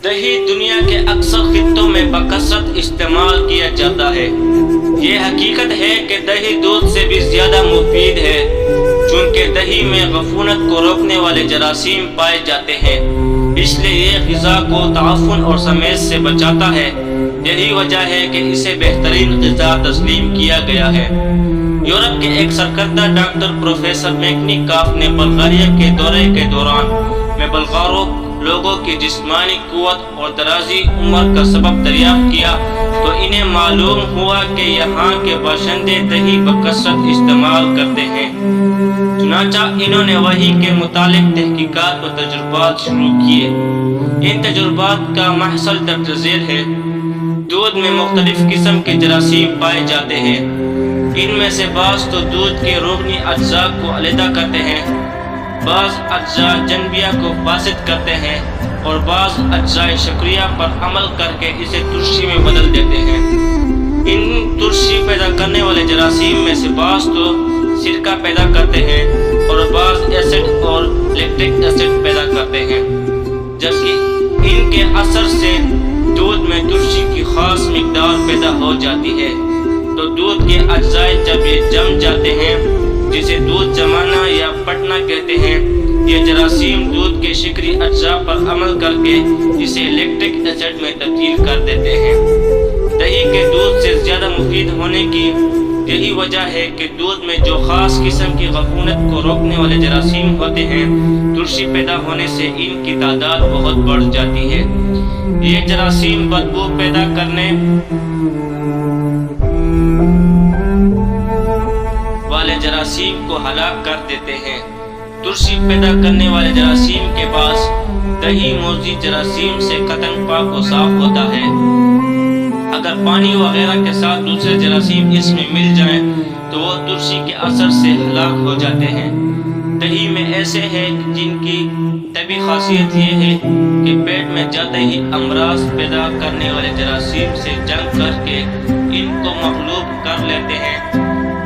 دہی دنیا کے اکثر خطوں میں بکثرت استعمال کیا جاتا ہے۔ یہ حقیقت ہے کہ دہی دودھ سے بھی زیادہ مفید ہے، چونکہ دہی میں عفونت کو روکنے والے جراثیم پائے جاتے ہیں، اس لیے یہ غذا کو تعفن اور سمیت سے بچاتا ہے۔ یہی وجہ ہے کہ اسے بہترین غذا تسلیم کیا گیا ہے۔ یورپ کے ایک سرکردہ ڈاکٹر پروفیسر میکنیکاف نے بلغاریہ کے دورے کے دوران میں بلغاروں لوگوں کی جسمانی قوت اور درازی عمر کا سبب دریافت کیا تو انہیں معلوم ہوا کہ یہاں کے باشندے دہی بکثرت استعمال کرتے ہیں۔ چنانچہ انہوں نے وہی کے متعلق تحقیقات و تجربات شروع کیے۔ ان تجربات کا محصل درج ذیل ہے۔ دودھ میں مختلف قسم کے جراثیم پائے جاتے ہیں۔ ان میں سے بعض تو دودھ کے روغنی اجزاء کو علیحدہ کرتے ہیں، بعض اجزاء جنبیہ کو فاسد کرتے ہیں اور بعض اجزاء شکریہ پر عمل کر کے اسے ترشی میں بدل دیتے ہیں۔ ان ترشی پیدا کرنے والے جراثیم میں سے بعض تو سرکہ پیدا کرتے ہیں اور بعض ایسڈ اور لیکٹک ایسڈ پیدا کرتے ہیں، جبکہ ان کے اثر سے دودھ میں ترشی کی خاص مقدار پیدا ہو جاتی ہے۔ تو دودھ کے اجزاء جب یہ جم جاتے ہیں، جسے دودھ جمانا یا پھٹنا کہتے ہیں، یہ جراثیم دودھ کے شکری اجزاء پر عمل کر کے اسے لیکٹک ایسڈ میں تبدیل کر دیتے ہیں۔ دہی کے دودھ سے زیادہ مفید ہونے کی یہی وجہ ہے کہ دودھ میں جو خاص قسم کی عفونت کو روکنے والے جراثیم ہوتے ہیں، ترشی پیدا ہونے سے ان کی تعداد بہت بڑھ جاتی ہے۔ یہ جراثیم بدبو پیدا کرنے والے جراثیم کو ہلاک کر دیتے ہیں۔ ترشی پیدا کرنے والے جراثیم کے پاس دہی موذی جراثیم سے قطعاً پاک و صاف ہوتا ہے۔ اگر پانی وغیرہ کے ساتھ دوسرے جراثیم اس میں مل جائیں تو وہ ترشی کے اثر سے ہلاک ہو جاتے ہیں۔ دہی میں ایسے ہیں جن کی طبی خاصیت یہ ہے کہ پیٹ میں جاتے ہی امراض پیدا کرنے والے جراثیم سے جنگ کر کے ان کو مغلوب کر لیتے ہیں۔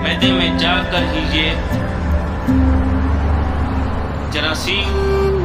معدے میں جا کر ہی یہ جراثیم